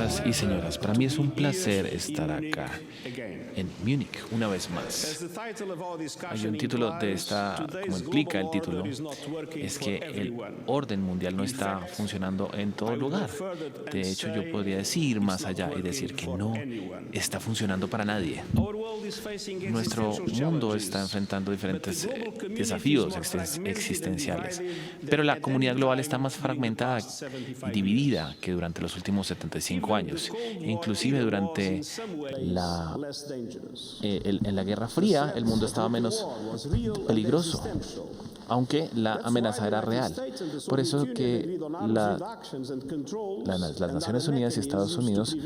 Señoras y señores, para mí es un placer estar acá en Múnich una vez más. Hay un título de esta, como implica el título, es que el orden mundial no está funcionando en todo lugar. De hecho, yo podría decir más allá y decir que no está funcionando para nadie. Nuestro mundo está enfrentando diferentes desafíos existenciales, pero la comunidad global está más fragmentada y dividida que durante los últimos 75 años. Inclusive durante en la Guerra Fría, el mundo estaba menos peligroso, aunque la amenaza era real. Por eso que las Naciones Unidas y Estados Unidos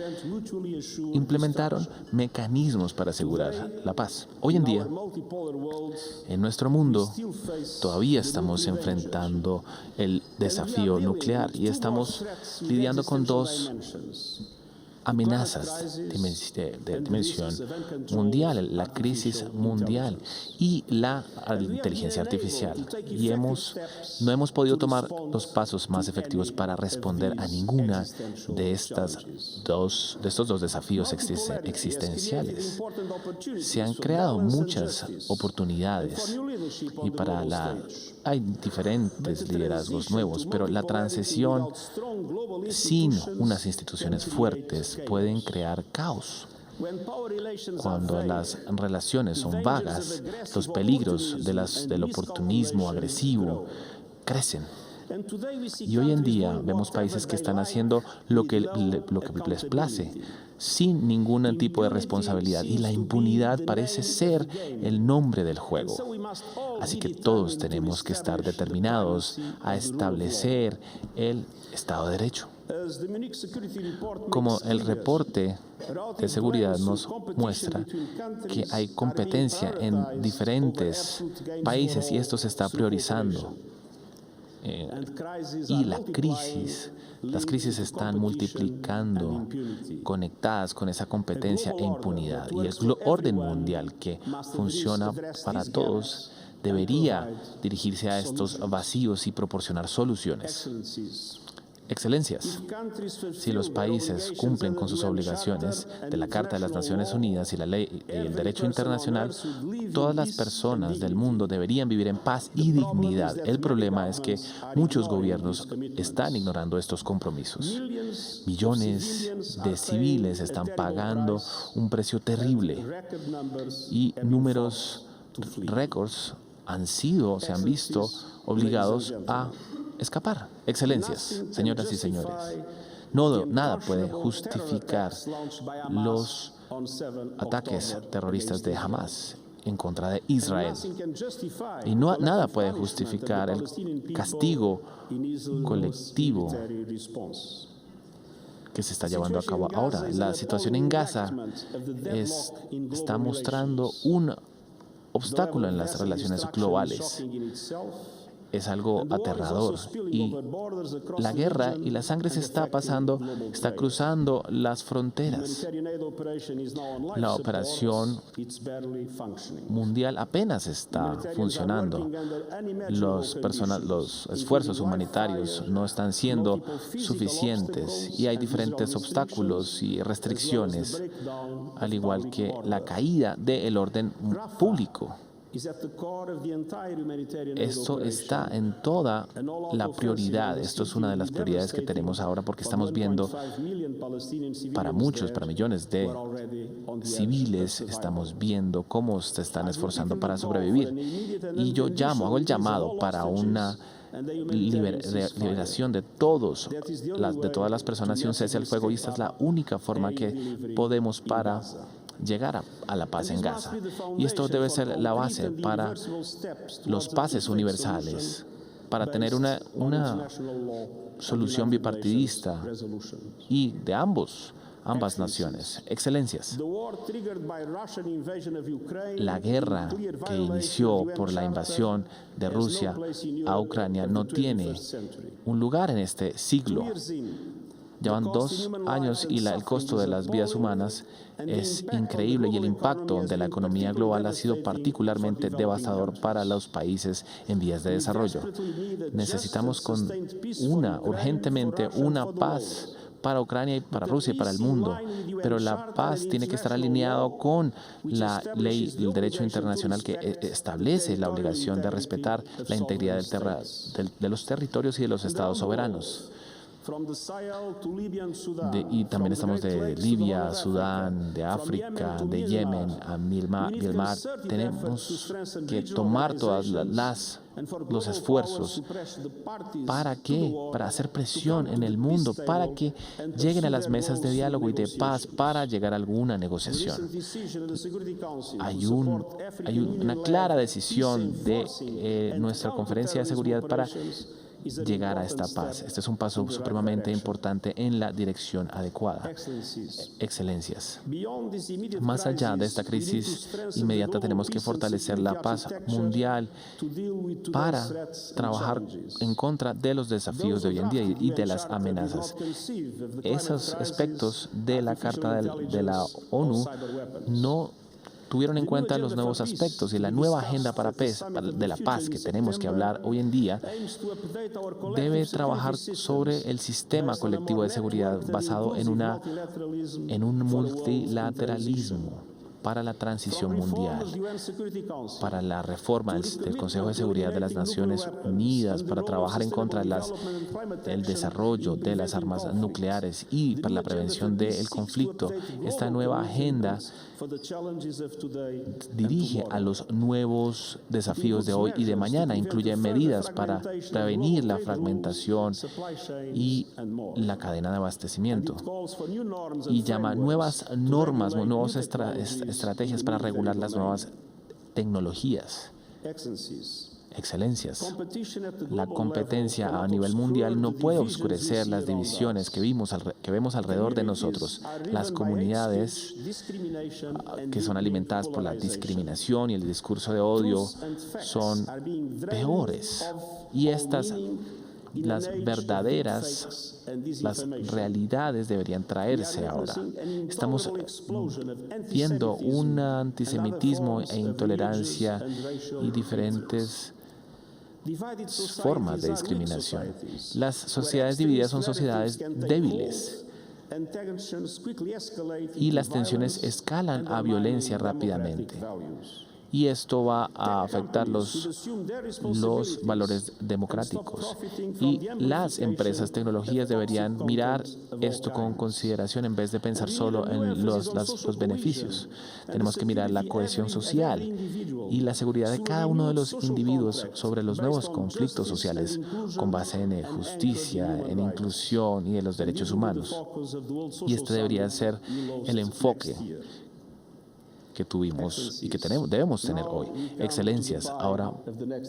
implementaron mecanismos para asegurar la paz. Hoy en día, en nuestro mundo, todavía estamos enfrentando el desafío nuclear y estamos lidiando con dos amenazas de dimensión mundial, la crisis mundial y la inteligencia artificial. Y no hemos podido tomar los pasos más efectivos para responder a ninguna de estos dos desafíos existenciales. Se han creado muchas oportunidades y hay diferentes liderazgos nuevos, pero la transición sin unas instituciones fuertes pueden crear caos. Cuando las relaciones son vagas, los peligros del oportunismo agresivo crecen. Y hoy en día vemos países que están haciendo lo que les place, sin ningún tipo de responsabilidad. Y la impunidad parece ser el nombre del juego. Así que todos tenemos que estar determinados a establecer el Estado de Derecho. Como el reporte de seguridad nos muestra que hay competencia en diferentes países y esto se está priorizando. Y las crisis se están multiplicando, conectadas con esa competencia e impunidad. Y el orden mundial que funciona para todos debería dirigirse a estos vacíos y proporcionar soluciones. Excelencias, si los países cumplen con sus obligaciones de la Carta de las Naciones Unidas y la ley y el derecho internacional, todas las personas del mundo deberían vivir en paz y dignidad. El problema es que muchos gobiernos están ignorando estos compromisos. Millones de civiles están pagando un precio terrible y números récords se han visto obligados a escapar. Excelencias, señoras y señores, nada puede justificar los ataques terroristas de Hamas en contra de Israel. Y nada puede justificar el castigo colectivo que se está llevando a cabo ahora. La situación en Gaza está mostrando un obstáculo en las relaciones globales. Es algo aterrador y la guerra y la sangre está cruzando las fronteras. La operación mundial apenas está funcionando. Los esfuerzos humanitarios no están siendo suficientes y hay diferentes obstáculos y restricciones, al igual que la caída del orden público. Esto está en toda la prioridad. Esto es una de las prioridades que tenemos ahora porque estamos viendo para millones de civiles, estamos viendo cómo se están esforzando para sobrevivir. Y yo hago el llamado para una liberación de todas las personas y un cese al fuego. Y esta es la única forma que podemos para llegar a la paz en Gaza. Y esto debe ser la base para los paces universales, para tener una solución bipartidista y de ambas naciones. Excelencias, la guerra que inició por la invasión de Rusia a Ucrania no tiene un lugar en este siglo. Llevan 2 años y el costo de las vidas humanas es increíble y el impacto de la economía global ha sido particularmente devastador para los países en vías de desarrollo. Necesitamos urgentemente una paz para Ucrania y para Rusia y para el mundo. Pero la paz tiene que estar alineado con la ley, el derecho internacional que establece la obligación de respetar la integridad de los territorios y de los estados soberanos. Y también estamos de Libia, Sudán, de África, de Yemen, a Myanmar. Tenemos que tomar todos los esfuerzos. ¿Para qué? Para hacer presión en el mundo, para que lleguen a las mesas de diálogo y de paz, para llegar a alguna negociación. Hay una clara decisión de nuestra Conferencia de Seguridad para llegar a esta paz. Este es un paso supremamente importante en la dirección adecuada. Excelencias. Más allá de esta crisis inmediata, tenemos que fortalecer la paz mundial para trabajar en contra de los desafíos de hoy en día y de las amenazas. Esos aspectos de la Carta de la ONU no tuvieron en cuenta los nuevos aspectos y la nueva agenda de la paz que tenemos que hablar hoy en día debe trabajar sobre el sistema colectivo de seguridad basado en un multilateralismo para la transición mundial, para la reforma del Consejo de Seguridad de las Naciones Unidas, para trabajar en contra del desarrollo de las armas nucleares y para la prevención del conflicto. Esta nueva agenda dirige a los nuevos desafíos de hoy y de mañana, incluye medidas para prevenir la fragmentación y la cadena de abastecimiento y llama nuevas normas, nuevas estrategias para regular las nuevas tecnologías. Excelencias. La competencia a nivel mundial no puede oscurecer las divisiones que vemos alrededor de nosotros. Las comunidades que son alimentadas por la discriminación y el discurso de odio son peores. Y las realidades deberían traerse ahora. Estamos viendo un antisemitismo e intolerancia y diferentes formas de discriminación. Las sociedades divididas son sociedades débiles y las tensiones escalan a violencia rápidamente. Y esto va a afectar los valores democráticos. Y las empresas tecnológicas deberían mirar esto con consideración en vez de pensar solo en los beneficios. Tenemos que mirar la cohesión social y la seguridad de cada uno de los individuos sobre los nuevos conflictos sociales con base en justicia, en inclusión y en los derechos humanos. Y este debería ser el enfoque que tuvimos y que debemos tener hoy. Excelencias, ahora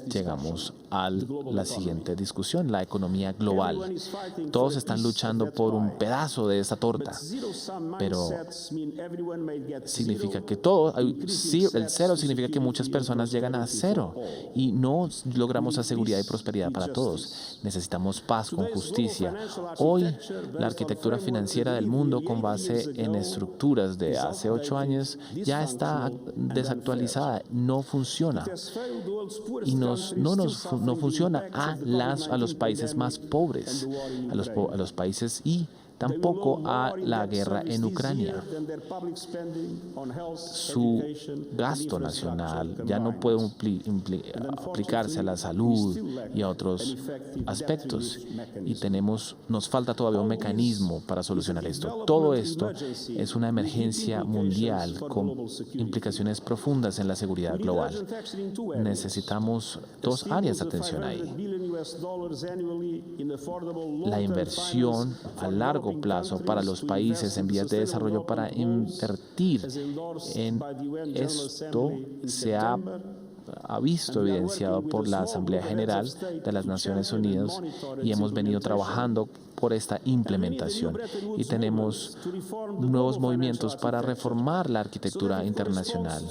llegamos a la siguiente discusión, la economía global. Todos están luchando por un pedazo de esta torta, pero significa que el cero significa que muchas personas llegan a cero y no logramos la seguridad y prosperidad para todos. Necesitamos paz con justicia. Hoy, la arquitectura financiera del mundo con base en estructuras de hace 8 años ya está desactualizada, no funciona y no funciona a los países más pobres, a los países y tampoco a la guerra en Ucrania. Su gasto nacional ya no puede aplicarse a la salud y a otros aspectos. Y nos falta todavía un mecanismo para solucionar esto. Todo esto es una emergencia mundial con implicaciones profundas en la seguridad global. Necesitamos 2 áreas de atención ahí. La inversión a largo plazo para los países en vías de desarrollo para invertir en esto se ha visto evidenciado por la Asamblea General de las Naciones Unidas y hemos venido trabajando por esta implementación y tenemos nuevos movimientos para reformar la arquitectura internacional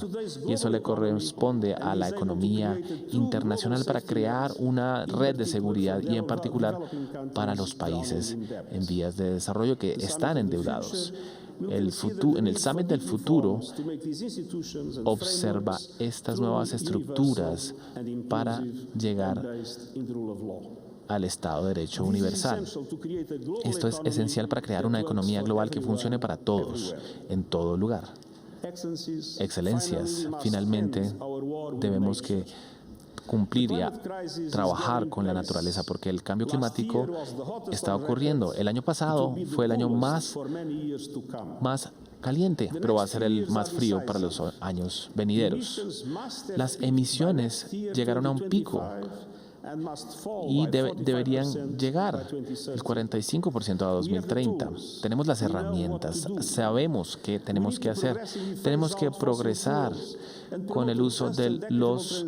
y eso le corresponde a la economía internacional para crear una red de seguridad y en particular para los países en vías de desarrollo que están endeudados. En el Summit del Futuro observa estas nuevas estructuras para llegar al Estado de Derecho universal. Esto es esencial para crear una economía global que funcione para todos, en todo lugar. Excelencias, finalmente debemos que cumplir y trabajar con la naturaleza, porque el cambio climático está ocurriendo. El año pasado fue el año más caliente, pero va a ser el más frío para los años venideros. Las emisiones llegaron a un pico y deberían llegar el 45% a 2030. Tenemos las herramientas, sabemos qué tenemos que hacer. Tenemos que progresar con el uso de los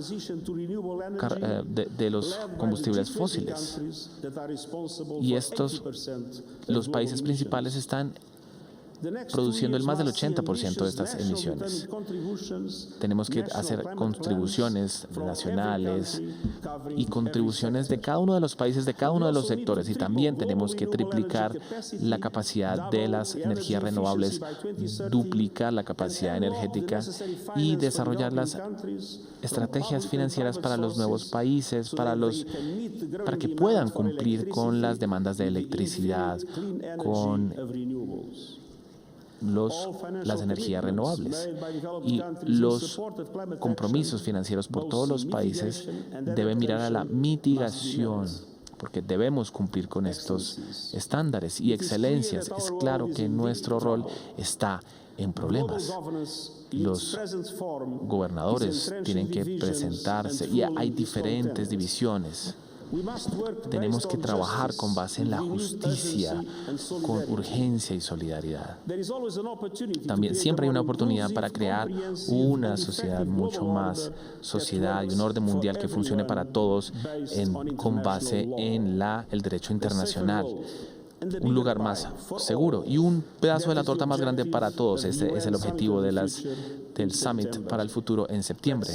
combustibles fósiles. Y los países principales están produciendo el más del 80% de estas emisiones. Tenemos que hacer contribuciones nacionales y contribuciones de cada uno de los países, de cada uno de los sectores. Y también tenemos que triplicar la capacidad de las energías renovables, duplicar la capacidad energética y desarrollar las estrategias financieras para los nuevos países, para que puedan cumplir con las demandas de electricidad, con las energías renovables. Y los compromisos financieros por todos los países deben mirar a la mitigación, porque debemos cumplir con estos estándares y excelencias. Es claro que nuestro rol está en problemas. Los gobernadores tienen que presentarse y hay diferentes divisiones. Tenemos que trabajar con base en la justicia, con urgencia y solidaridad. También siempre hay una oportunidad para crear una sociedad mucho más sociedad y un orden mundial que funcione para todos con base en el derecho internacional. Un lugar más seguro y un pedazo de la torta más grande para todos. Ese es el objetivo del Summit para el futuro en septiembre.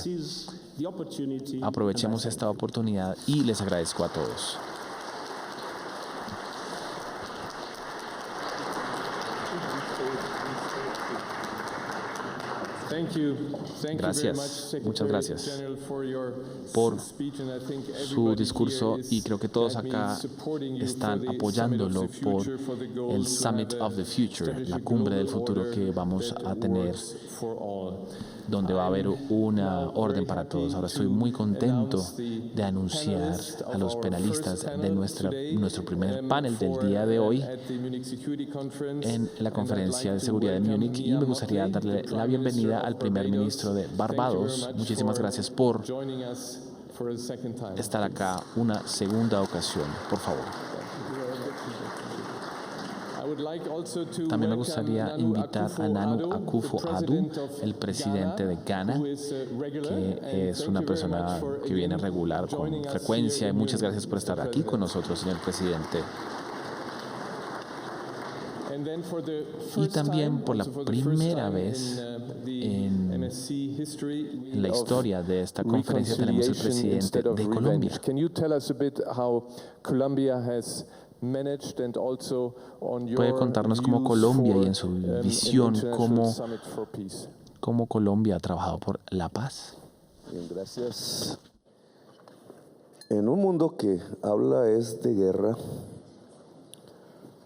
Aprovechemos esta oportunidad y les agradezco a todos. Gracias, muchas gracias por su discurso y creo que todos acá están apoyándolo por el Summit of the Future, la cumbre del futuro que vamos a tener, donde va a haber una orden para todos. Ahora estoy muy contento de anunciar a los panelistas de nuestro primer panel del día de hoy en la conferencia de seguridad de Múnich, y me gustaría darle la bienvenida al primer ministro de Barbados. Muchísimas gracias por estar acá una segunda ocasión, por favor. También me gustaría invitar a Nana Akufo-Addo, el presidente de Ghana, que es una persona que viene regular con frecuencia. Y muchas gracias por estar aquí con nosotros, señor presidente. Y también por la primera vez en la historia de esta conferencia tenemos el presidente de Colombia. ¿Puede contarnos cómo Colombia y en su visión cómo Colombia ha trabajado por la paz? Bien, gracias. En un mundo que habla de guerra,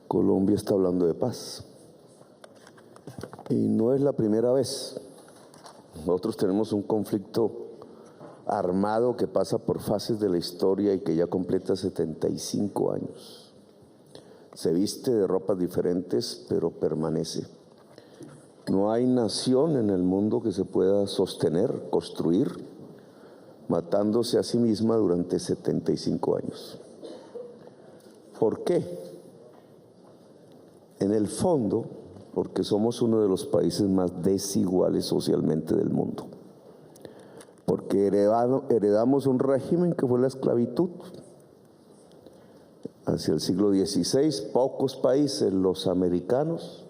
Colombia está hablando de paz. Y no es la primera vez. Nosotros tenemos un conflicto armado que pasa por fases de la historia y que ya completa 75 años. Se viste de ropas diferentes, pero permanece. No hay nación en el mundo que se pueda sostener, construir, matándose a sí misma durante 75 años. ¿Por qué? En el fondo, porque somos uno de los países más desiguales socialmente del mundo. Porque heredamos un régimen que fue la esclavitud. Hacia el siglo XVI, pocos países, los americanos,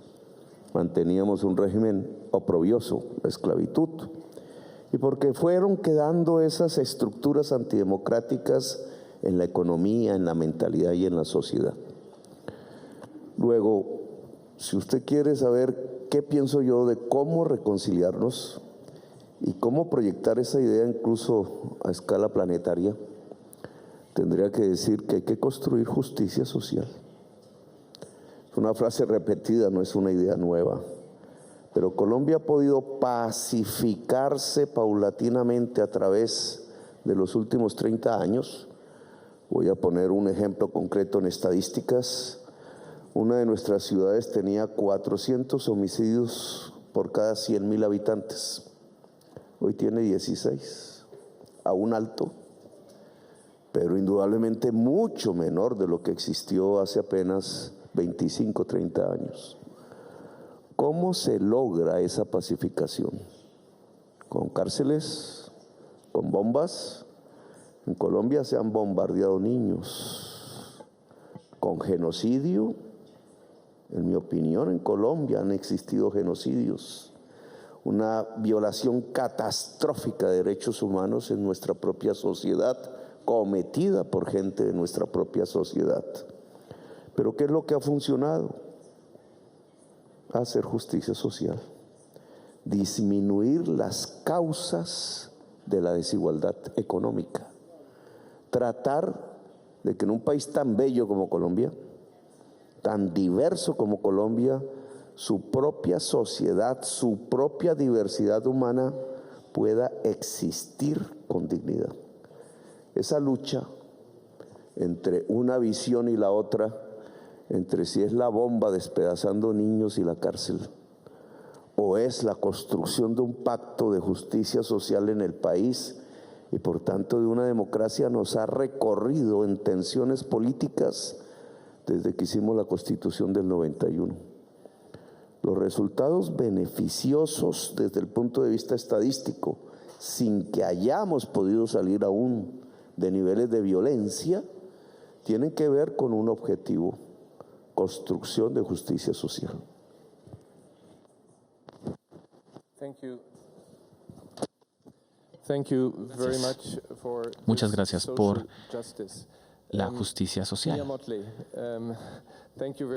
manteníamos un régimen oprobioso, la esclavitud. Y porque fueron quedando esas estructuras antidemocráticas en la economía, en la mentalidad y en la sociedad. Luego, si usted quiere saber qué pienso yo de cómo reconciliarnos y cómo proyectar esa idea incluso a escala planetaria, tendría que decir que hay que construir justicia social. Es una frase repetida, no es una idea nueva. Pero Colombia ha podido pacificarse paulatinamente a través de los últimos 30 años. Voy a poner un ejemplo concreto en estadísticas. Una de nuestras ciudades tenía 400 homicidios por cada 100.000 habitantes. Hoy tiene 16, aún alto, pero indudablemente mucho menor de lo que existió hace apenas 25, 30 años. ¿Cómo se logra esa pacificación? ¿Con cárceles? ¿Con bombas? En Colombia se han bombardeado niños. ¿Con genocidio? En mi opinión, en Colombia han existido genocidios. Una violación catastrófica de derechos humanos en nuestra propia sociedad, cometida por gente de nuestra propia sociedad. ¿Pero qué es lo que ha funcionado? Hacer justicia social, disminuir las causas de la desigualdad económica, tratar de que en un país tan bello como Colombia, tan diverso como Colombia, su propia sociedad, su propia diversidad humana pueda existir con dignidad. Esa lucha entre una visión y la otra, entre si es la bomba despedazando niños y la cárcel, o es la construcción de un pacto de justicia social en el país y por tanto de una democracia, nos ha recorrido en tensiones políticas desde que hicimos la Constitución del 91. Los resultados beneficiosos desde el punto de vista estadístico, sin que hayamos podido salir aún de niveles de violencia, tienen que ver con un objetivo: construcción de justicia social. Muchas gracias por la justicia social.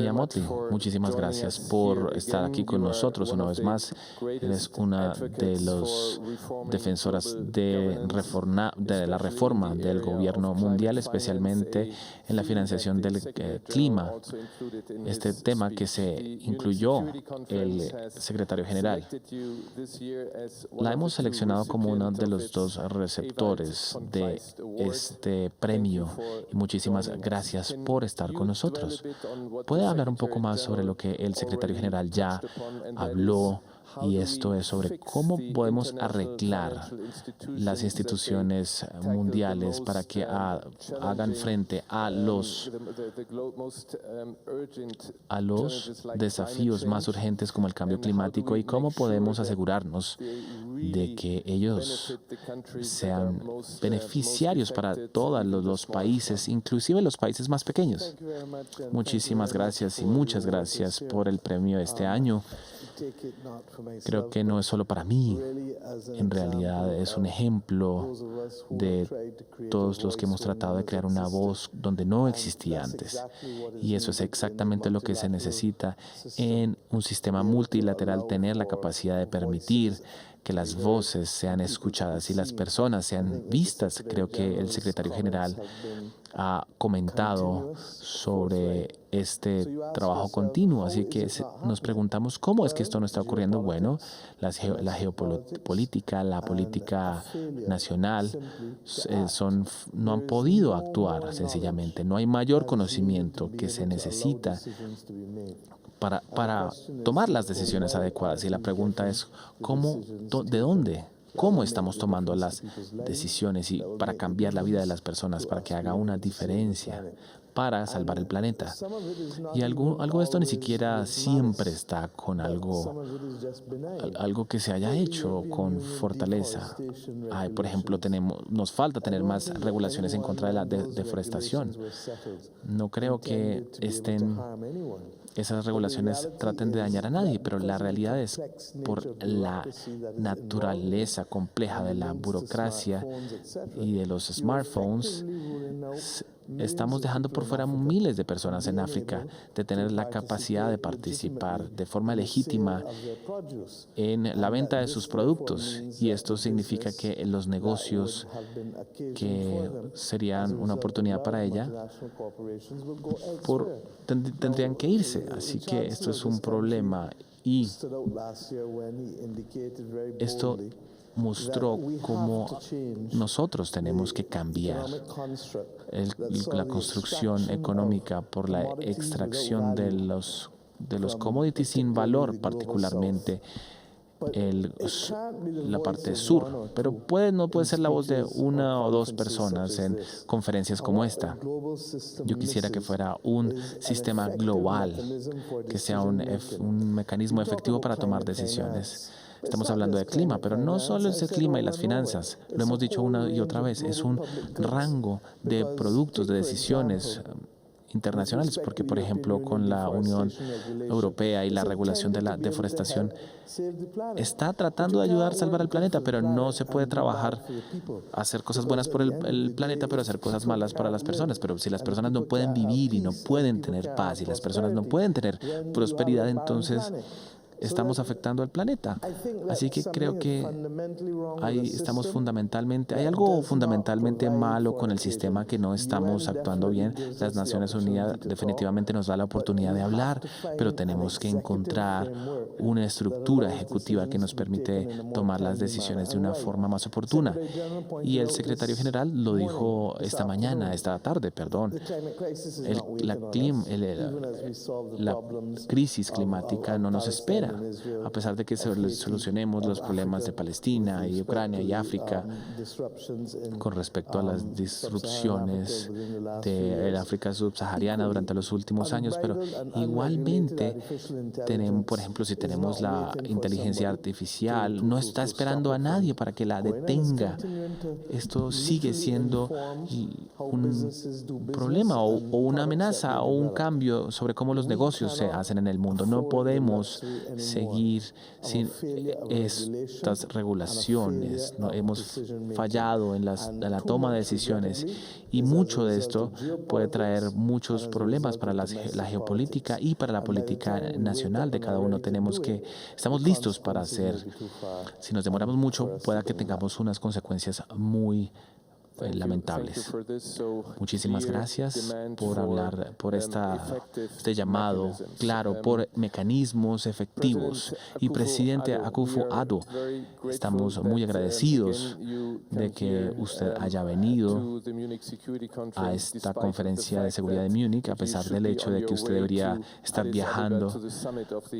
Mia Motley, muchísimas gracias por estar aquí con nosotros una vez más. Eres una de las defensoras de la reforma del gobierno mundial, especialmente en la financiación del clima. Este tema que se incluyó el secretario general. La hemos seleccionado como uno de los dos receptores de este premio. Y muchísimas gracias por estar con nosotros. ¿Puede hablar un poco más sobre lo que el secretario general ya habló? Y esto es sobre cómo podemos arreglar las instituciones mundiales para que hagan frente a los desafíos más urgentes como el cambio climático, y cómo podemos asegurarnos de que ellos sean beneficiarios para todos los países, inclusive los países más pequeños. Muchísimas gracias y muchas gracias por el premio este año. Creo que no es solo para mí, en realidad es un ejemplo de todos los que hemos tratado de crear una voz donde no existía antes. Y eso es exactamente lo que se necesita en un sistema multilateral, tener la capacidad de permitir que las voces sean escuchadas y las personas sean vistas. Creo que el secretario general ha comentado sobre este trabajo continuo, así que nos preguntamos cómo es que esto no está ocurriendo. Bueno, la geopolítica, la política nacional no han podido actuar sencillamente. No hay mayor conocimiento que se necesita para tomar las decisiones adecuadas. Y la pregunta es, ¿de dónde? ¿Cómo estamos tomando las decisiones y para cambiar la vida de las personas, para que haga una diferencia, para salvar el planeta? Y algo de esto ni siquiera siempre está con algo que se haya hecho con fortaleza. Por ejemplo, nos falta tener más regulaciones en contra de la deforestación. No creo que esas regulaciones traten de dañar a nadie, pero la realidad es, por la naturaleza compleja de la burocracia y de los smartphones, estamos dejando por fuera miles de personas en África de tener la capacidad de participar de forma legítima en la venta de sus productos. Y esto significa que los negocios que serían una oportunidad para ella tendrían que irse. Así que esto es un problema. Y esto mostró cómo nosotros tenemos que cambiar la construcción económica por la extracción de los commodities sin valor, particularmente la parte sur. Pero no puede ser la voz de una o dos personas en conferencias como esta. Yo quisiera que fuera un sistema global, que sea un mecanismo efectivo para tomar decisiones. Estamos hablando de clima, pero no solo es el clima y las finanzas. Lo hemos dicho una y otra vez. Es un rango de productos, de decisiones internacionales, porque, por ejemplo, con la Unión Europea y la regulación de la deforestación, está tratando de ayudar a salvar el planeta, pero no se puede trabajar, hacer cosas buenas por el planeta, pero hacer cosas malas para las personas. Pero si las personas no pueden vivir y no pueden tener paz, y las personas no pueden tener prosperidad, entonces estamos afectando al planeta. Así que creo que hay algo fundamentalmente malo con el sistema, que no estamos actuando bien. Las Naciones Unidas definitivamente nos da la oportunidad de hablar, pero tenemos que encontrar una estructura ejecutiva que nos permite tomar las decisiones de una forma más oportuna. Y el secretario general lo dijo esta tarde, la crisis climática no nos espera. A pesar de que solucionemos los problemas de Palestina y Ucrania y África con respecto a las disrupciones de África subsahariana durante los últimos años, pero igualmente por ejemplo, si tenemos la inteligencia artificial, no está esperando a nadie para que la detenga. Esto sigue siendo un problema o una amenaza o un cambio sobre cómo los negocios se hacen en el mundo. No podemos seguir sin estas regulaciones. No, hemos fallado en la toma de decisiones, y mucho de esto puede traer muchos problemas para la geopolítica y para la política nacional de cada uno. Estamos listos para hacer. Si nos demoramos mucho, pueda que tengamos unas consecuencias muy lamentables. Muchísimas gracias por hablar, por este llamado claro, por mecanismos efectivos. Y presidente Akufo-Addo, estamos muy agradecidos de que usted haya venido a esta conferencia de seguridad de Múnich, a pesar del hecho de que usted debería estar viajando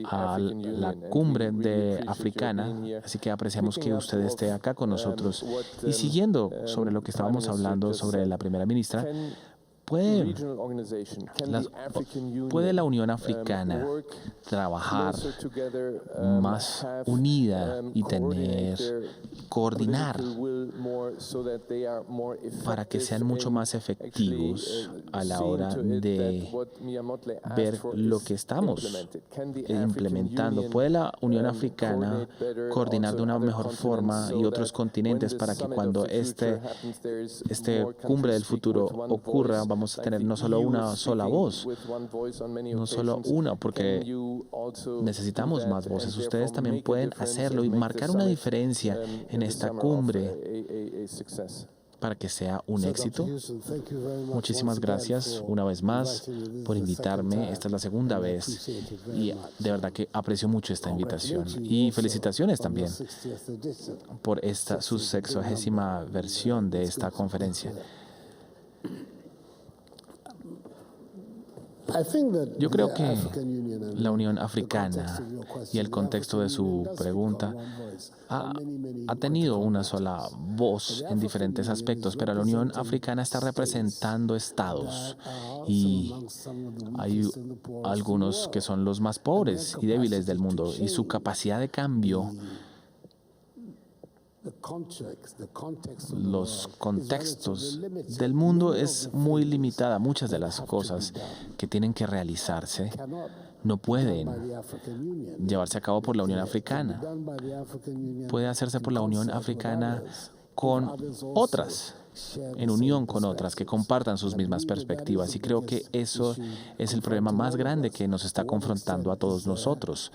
a la cumbre africana. Así que apreciamos que usted esté acá con nosotros. Y siguiendo sobre lo que estábamos hablando sobre la primera ministra, ¿puede la Unión Africana trabajar más unida y coordinar para que sean mucho más efectivos a la hora de ver lo que estamos implementando? ¿Puede la Unión Africana coordinar de una mejor forma y otros continentes para que cuando este cumbre del futuro ocurra, vamos a tener no solo una sola voz, no solo una, porque necesitamos más voces? Ustedes también pueden hacerlo y marcar una diferencia en esta cumbre para que sea un éxito. Muchísimas gracias una vez más por invitarme. Esta es la segunda vez y de verdad que aprecio mucho esta invitación. Y felicitaciones también por su 60ª versión de esta conferencia. Yo creo que la Unión Africana, y el contexto de su pregunta, ha tenido una sola voz en diferentes aspectos, pero la Unión Africana está representando estados, y hay algunos que son los más pobres y débiles del mundo, y su capacidad de cambio, los contextos del mundo es muy limitada. Muchas de las cosas que tienen que realizarse no pueden llevarse a cabo por la Unión Africana. Puede hacerse por la Unión Africana con otras en unión con otras que compartan sus mismas perspectivas. Y creo que eso es el problema más grande que nos está confrontando a todos nosotros.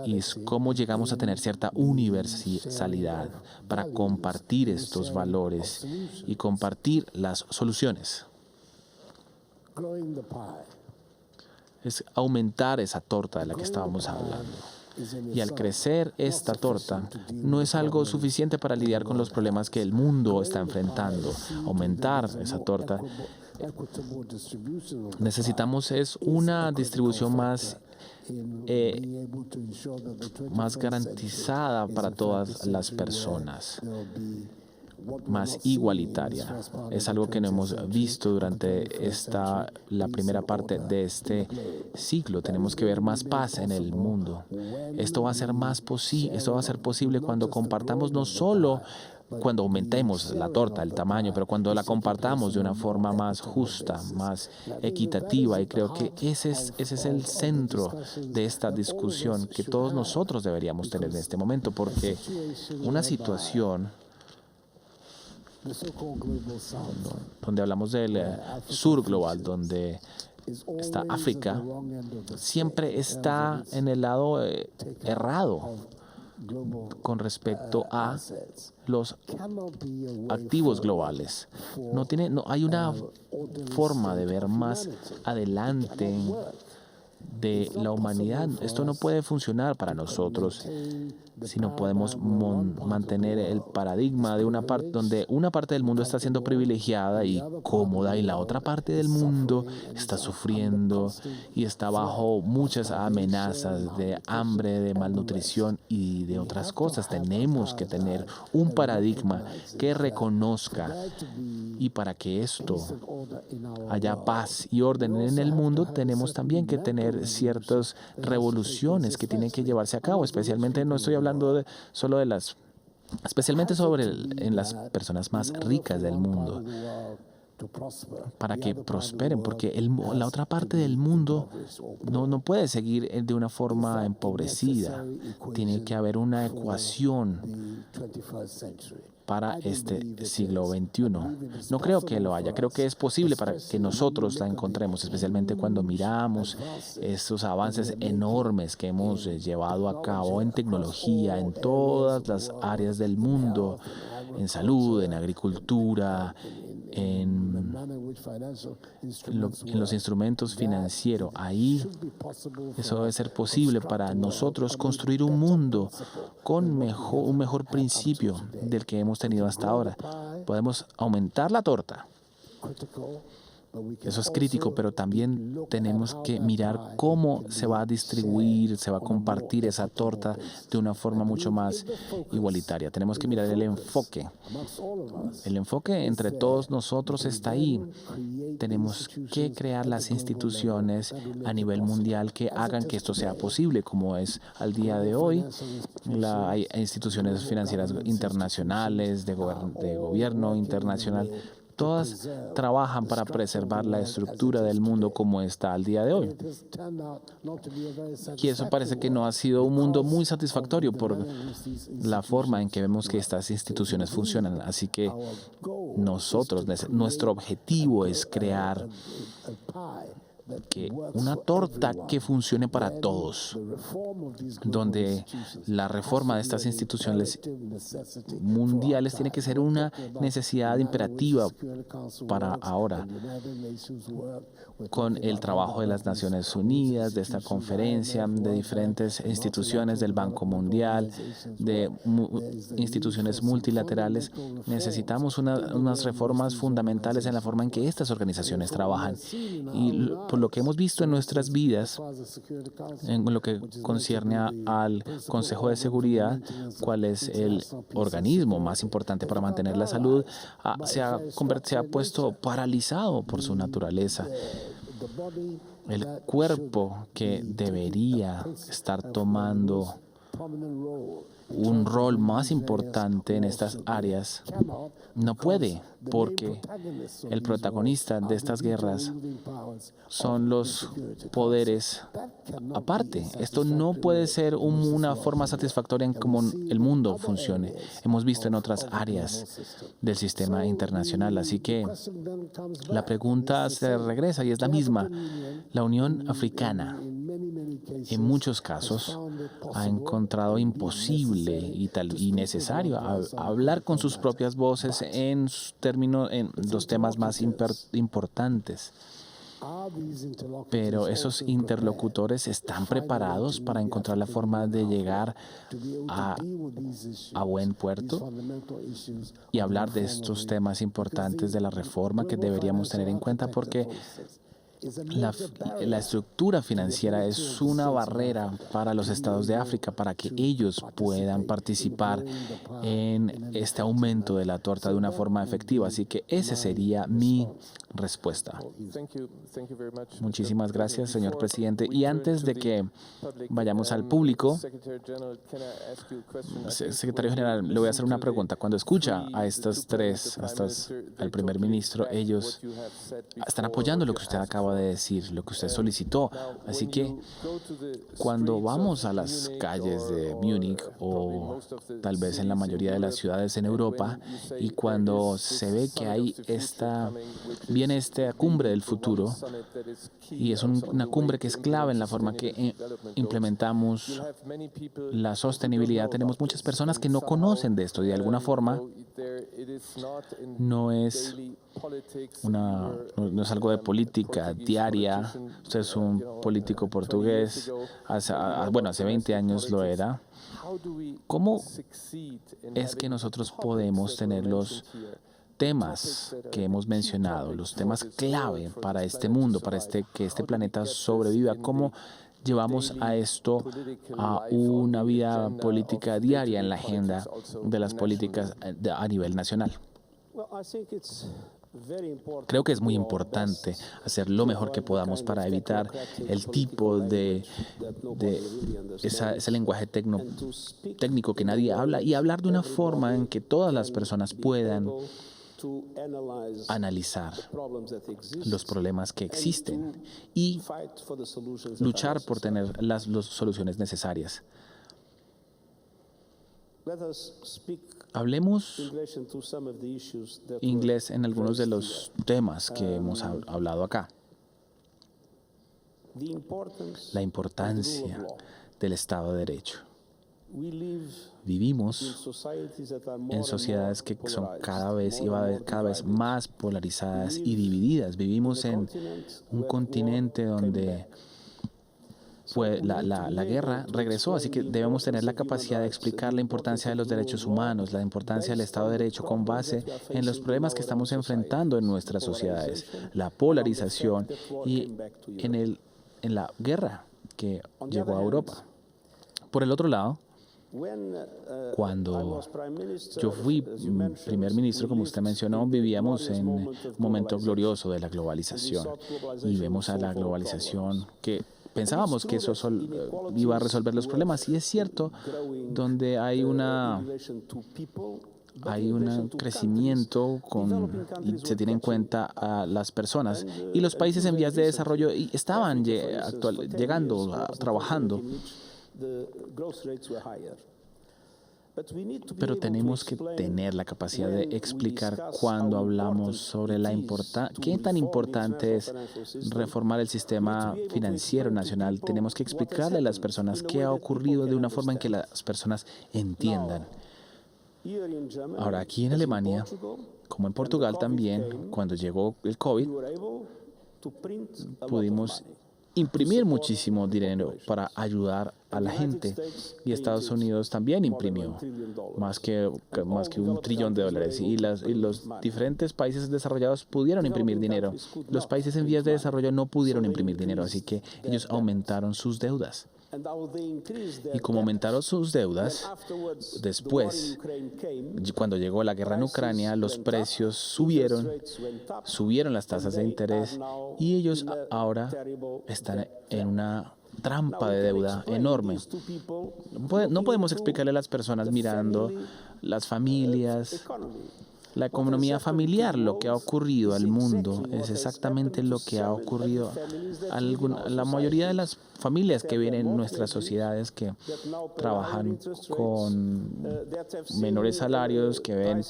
Y es cómo llegamos a tener cierta universalidad para compartir estos valores y compartir las soluciones. Es aumentar esa torta de la que estábamos hablando. Y al crecer esta torta, no es algo suficiente para lidiar con los problemas que el mundo está enfrentando. Aumentar esa torta, necesitamos es una distribución más garantizada para todas las personas, más igualitaria. Es algo que no hemos visto durante la primera parte de este ciclo. Tenemos que ver más paz en el mundo. Esto va a ser posible cuando compartamos, no solo cuando aumentemos la torta, el tamaño, pero cuando la compartamos de una forma más justa, más equitativa. Y creo que ese es el centro de esta discusión que todos nosotros deberíamos tener en este momento, porque una situación donde hablamos del sur global, donde está África, siempre está en el lado errado con respecto a los activos globales. No hay una forma de ver más adelante de la humanidad. Esto no puede funcionar para nosotros si no podemos mantener el paradigma de una parte donde una parte del mundo está siendo privilegiada y cómoda y la otra parte del mundo está sufriendo y está bajo muchas amenazas de hambre, de malnutrición y de otras cosas. Tenemos que tener un paradigma que reconozca, y para que esto haya paz y orden en el mundo, tenemos también que tener ciertas revoluciones que tienen que llevarse a cabo. Especialmente, no estoy hablando solo de especialmente en las personas más ricas del mundo, para que prosperen, porque la otra parte del mundo no puede seguir de una forma empobrecida. Tiene que haber una ecuación para este siglo XXI. No creo que lo haya, creo que es posible para que nosotros la encontremos, especialmente cuando miramos esos avances enormes que hemos llevado a cabo en tecnología, en todas las áreas del mundo, en salud, en agricultura, en los instrumentos financieros. Ahí eso debe ser posible para nosotros construir un mundo con un mejor principio del que hemos tenido hasta ahora. Podemos aumentar la torta. Eso es crítico, pero también tenemos que mirar cómo se va a distribuir, se va a compartir esa torta de una forma mucho más igualitaria. Tenemos que mirar el enfoque. El enfoque entre todos nosotros está ahí. Tenemos que crear las instituciones a nivel mundial que hagan que esto sea posible, como es al día de hoy. Hay instituciones financieras internacionales, de gobierno internacional. Todas trabajan para preservar la estructura del mundo como está al día de hoy. Y eso parece que no ha sido un mundo muy satisfactorio por la forma en que vemos que estas instituciones funcionan. Así que nuestro objetivo es crear una torta que funcione para todos, donde la reforma de estas instituciones mundiales tiene que ser una necesidad imperativa para ahora, con el trabajo de las Naciones Unidas, de esta conferencia, de diferentes instituciones del Banco Mundial, de instituciones multilaterales. Necesitamos unas reformas fundamentales en la forma en que estas organizaciones trabajan. Y por lo que hemos visto en nuestras vidas, en lo que concierne al Consejo de Seguridad, cuál es el organismo más importante para mantener la salud, se ha puesto paralizado por su naturaleza. El cuerpo que debería estar tomando un rol más importante en estas áreas, no puede, porque el protagonista de estas guerras son los poderes aparte. Esto no puede ser una forma satisfactoria en cómo el mundo funcione. Hemos visto en otras áreas del sistema internacional. Así que la pregunta se regresa y es la misma. La Unión Africana, en muchos casos, ha encontrado imposible y necesario hablar con sus propias voces en los temas más importantes. Pero esos interlocutores están preparados para encontrar la forma de llegar a buen puerto y hablar de estos temas importantes de la reforma que deberíamos tener en cuenta, porque la estructura financiera es una barrera para los estados de África para que ellos puedan participar en este aumento de la torta de una forma efectiva. Así que esa sería mi respuesta. Muchísimas gracias, señor presidente. Y antes de que vayamos al público, secretario general, le voy a hacer una pregunta. Cuando escucha a estos tres, al primer ministro, ellos están apoyando lo que usted acaba de decir, lo que usted solicitó. Así que cuando vamos a las calles de Múnich o tal vez en la mayoría de las ciudades en Europa, y cuando se ve que viene esta cumbre del futuro, y es una cumbre que es clave en la forma que implementamos la sostenibilidad, tenemos muchas personas que no conocen de esto y de alguna forma no es algo de política diaria. Usted es un político portugués, hace 20 años lo era. ¿Cómo es que nosotros podemos tener los temas que hemos mencionado, los temas clave para este mundo, para que este planeta sobreviva? ¿Cómo llevamos a esto a una vida política diaria en la agenda de las políticas a nivel nacional? Creo que es muy importante hacer lo mejor que podamos para evitar el tipo de ese lenguaje técnico que nadie habla, y hablar de una forma en que todas las personas puedan analizar los problemas que existen y luchar por tener las soluciones necesarias. Hablemos inglés en algunos de los temas que hemos hablado acá. La importancia del Estado de Derecho. Vivimos en sociedades que son cada vez más polarizadas y divididas. Vivimos en un continente donde la guerra regresó, así que debemos tener la capacidad de explicar la importancia de los derechos humanos, la importancia del Estado de Derecho con base en los problemas que estamos enfrentando en nuestras sociedades, la polarización y en la guerra que llegó a Europa. Por el otro lado, cuando yo fui primer ministro, como usted mencionó, vivíamos en un momento glorioso de la globalización y vemos a la globalización que pensábamos que eso iba a resolver los problemas, y es cierto, donde hay un crecimiento y se tiene en cuenta a las personas, y los países en vías de desarrollo estaban trabajando. Pero tenemos que tener la capacidad de explicar cuando hablamos sobre qué tan importante es reformar el sistema financiero nacional. Tenemos que explicarle a las personas qué ha ocurrido de una forma en que las personas entiendan. Ahora, aquí en Alemania, como en Portugal también, cuando llegó el COVID, pudimos imprimir muchísimo dinero para ayudar a la gente, y Estados Unidos también imprimió más que $1 trillón, y los diferentes países desarrollados pudieron imprimir dinero. Los países en vías de desarrollo no pudieron imprimir dinero, así que ellos aumentaron sus deudas. Y como aumentaron sus deudas, después, cuando llegó la guerra en Ucrania, los precios subieron las tasas de interés, y ellos ahora están en una trampa de deuda enorme. No podemos explicarle a las personas mirando las familias, la economía familiar, lo que ha ocurrido al mundo, es exactamente lo que ha ocurrido a la mayoría de las familias que vienen en nuestras sociedades, que trabajan con menores salarios, que ven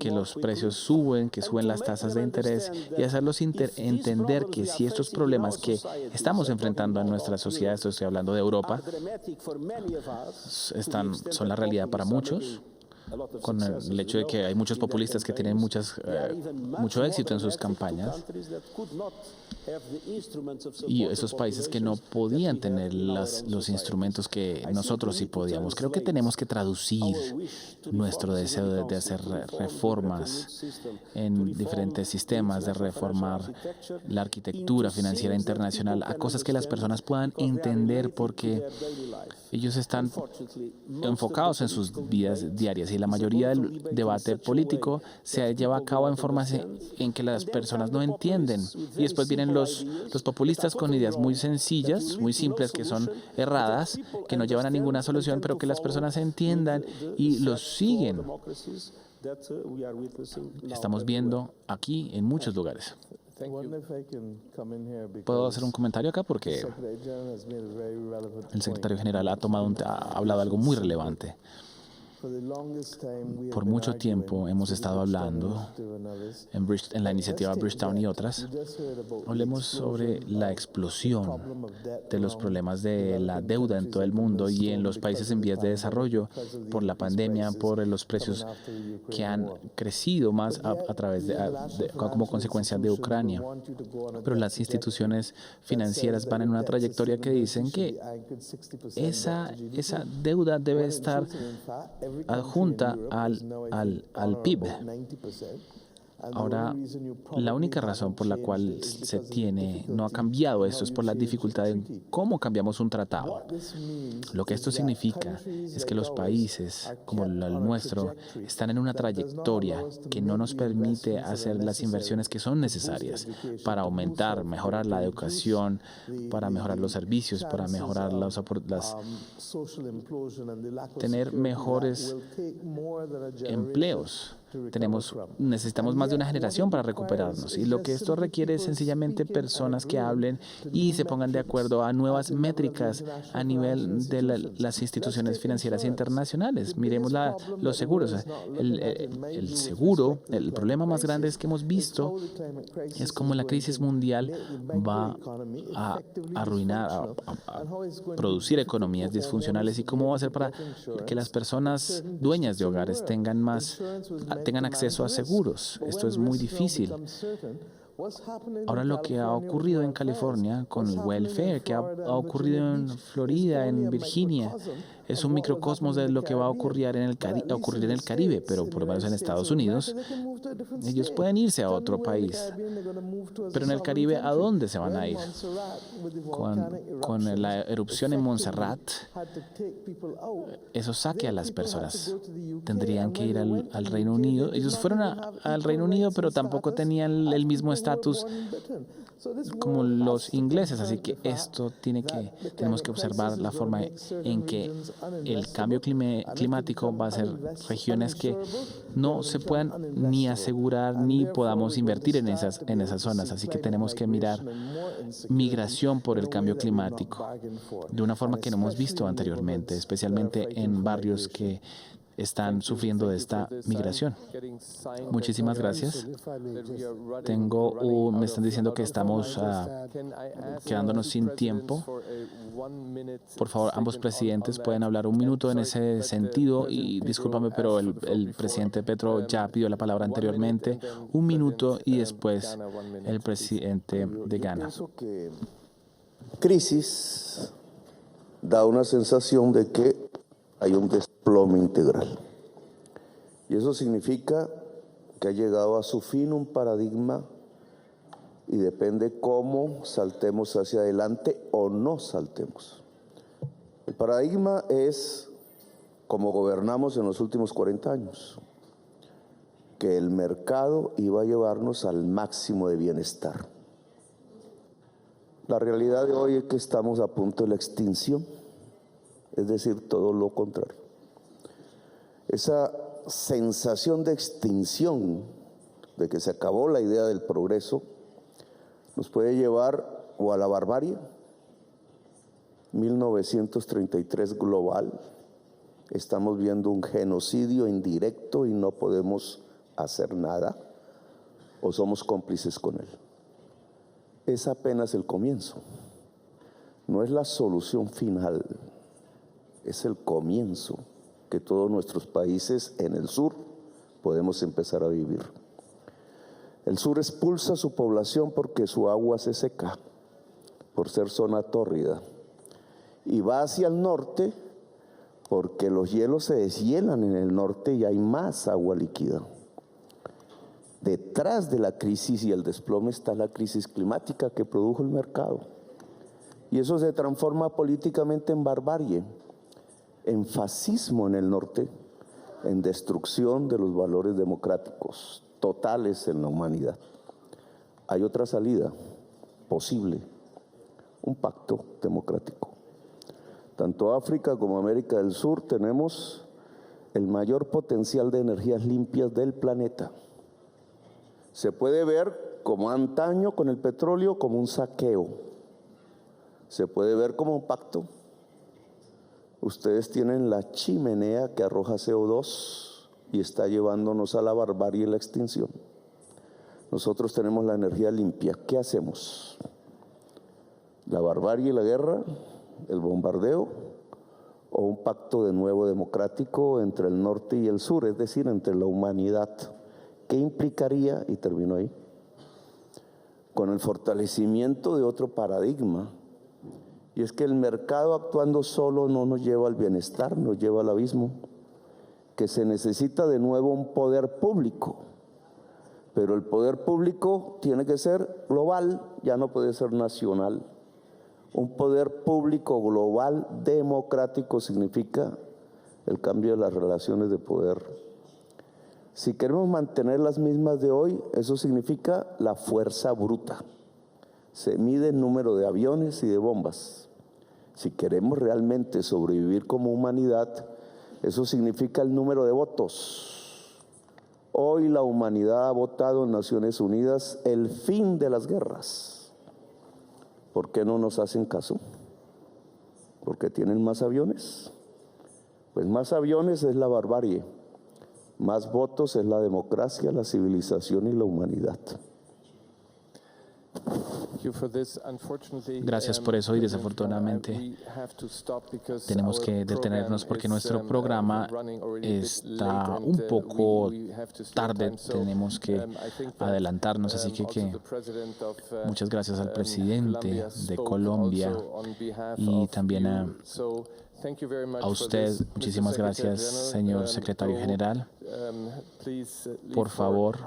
que los precios suben, que suben las tasas de interés, y hacerlos entender que si estos problemas que estamos enfrentando en nuestra sociedad, estoy hablando de Europa, son la realidad para muchos, con el hecho de que hay muchos populistas que tienen mucho éxito en sus campañas, y esos países que no podían tener los instrumentos que nosotros sí podíamos. Creo que tenemos que traducir nuestro deseo de hacer reformas en diferentes sistemas, de reformar la arquitectura financiera internacional a cosas que las personas puedan entender, porque ellos están enfocados en sus vidas diarias y la mayoría del debate político se lleva a cabo en formas en que las personas no entienden, y después vienen los populistas con ideas muy sencillas, muy simples, que son erradas, que no llevan a ninguna solución, pero que las personas entiendan y los siguen. Estamos viendo aquí en muchos lugares. ¿Puedo hacer un comentario acá? Porque el secretario general ha hablado algo muy relevante. Por mucho tiempo hemos estado hablando en la iniciativa Bridgetown y otras. Hablemos sobre la explosión de los problemas de la deuda en todo el mundo y en los países en vías de desarrollo por la pandemia, por los precios que han crecido más como consecuencia de Ucrania. Pero las instituciones financieras van en una trayectoria que dicen que esa deuda debe estar adjunta al PIB. Ahora, la única razón por la cual no ha cambiado esto es por la dificultad en cómo cambiamos un tratado. Lo que esto significa es que los países como el nuestro están en una trayectoria que no nos permite hacer las inversiones que son necesarias para aumentar, mejorar la educación, para mejorar los servicios, para mejorar tener mejores empleos. Necesitamos más de una generación para recuperarnos, y lo que esto requiere es sencillamente personas que hablen y se pongan de acuerdo a nuevas métricas a nivel de las instituciones financieras internacionales. Miremos los seguros. El problema más grande es que hemos visto es cómo la crisis mundial va a arruinar, a producir economías disfuncionales, y cómo va a ser para que las personas dueñas de hogares tengan acceso a seguros. Esto es muy difícil. Ahora, lo que ha ocurrido en California con el welfare, que ha ocurrido en Florida, en Virginia, es un microcosmos de lo que va a ocurrir en el Caribe, pero por lo menos en Estados Unidos, ellos pueden irse a otro país. Pero en el Caribe, ¿a dónde se van a ir? Con la erupción en Montserrat, eso saque a las personas. Tendrían que ir al Reino Unido. Ellos fueron al Reino Unido, pero tampoco tenían el mismo estatus como los ingleses, así que tenemos que observar la forma en que el cambio climático va a ser regiones que no se puedan ni asegurar ni podamos invertir en esas zonas, así que tenemos que mirar migración por el cambio climático de una forma que no hemos visto anteriormente, especialmente en barrios que están sufriendo de esta migración. Muchísimas gracias. Me están diciendo que estamos quedándonos sin tiempo. Por favor, ambos presidentes pueden hablar un minuto en ese sentido, y discúlpame, pero el presidente Petro ya pidió la palabra anteriormente. Un minuto, y después el presidente de Ghana. Crisis da una sensación de que hay un desplome integral. Y eso significa que ha llegado a su fin un paradigma, y depende cómo saltemos hacia adelante o no saltemos. El paradigma es como gobernamos en los últimos 40 años, que el mercado iba a llevarnos al máximo de bienestar. La realidad de hoy es que estamos a punto de la extinción, es decir, todo lo contrario. Esa sensación de extinción, de que se acabó la idea del progreso, nos puede llevar o a la barbarie, 1933 global, estamos viendo un genocidio indirecto y no podemos hacer nada, o somos cómplices con él. Es apenas el comienzo, no es la solución final, es el comienzo que todos nuestros países en el sur podemos empezar a vivir. El sur expulsa a su población porque su agua se seca, por ser zona tórrida, y va hacia el norte porque los hielos se deshielan en el norte y hay más agua líquida. Detrás de la crisis y el desplome está la crisis climática que produjo el mercado. Y eso se transforma políticamente en barbarie, en fascismo en el norte, en destrucción de los valores democráticos totales en la humanidad. Hay otra salida posible, un pacto democrático. Tanto África como América del Sur tenemos el mayor potencial de energías limpias del planeta. Se puede ver como antaño con el petróleo como un saqueo. Se puede ver como un pacto. Ustedes tienen la chimenea que arroja CO2 y está llevándonos a la barbarie y la extinción. Nosotros tenemos la energía limpia. ¿Qué hacemos? ¿La barbarie y la guerra? ¿El bombardeo? ¿O un pacto de nuevo democrático entre el norte y el sur? Es decir, entre la humanidad. ¿Qué implicaría? Y termino ahí. Con el fortalecimiento de otro paradigma. Y es que el mercado actuando solo no nos lleva al bienestar, nos lleva al abismo. Que se necesita de nuevo un poder público. Pero el poder público tiene que ser global, ya no puede ser nacional. Un poder público global democrático significa el cambio de las relaciones de poder. Si queremos mantener las mismas de hoy, eso significa la fuerza bruta. Se mide el número de aviones y de bombas. Si queremos realmente sobrevivir como humanidad, eso significa el número de votos. Hoy la humanidad ha votado en Naciones Unidas el fin de las guerras. ¿Por qué no nos hacen caso? ¿Porque tienen más aviones? Pues más aviones es la barbarie. Más votos es la democracia, la civilización y la humanidad. Gracias por eso y desafortunadamente tenemos que detenernos porque nuestro programa está un poco tarde, tenemos que adelantarnos, así que muchas gracias al presidente de Colombia y también a usted. Muchísimas gracias, señor secretario general. Por favor,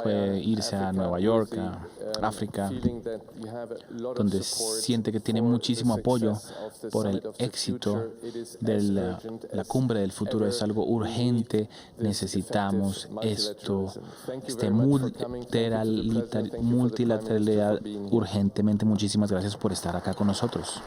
puede irse a Nueva York, a África, donde siente que tiene muchísimo apoyo por el éxito de la cumbre del futuro. Es algo urgente, necesitamos esta multilateralidad urgentemente. Muchísimas gracias por estar acá con nosotros.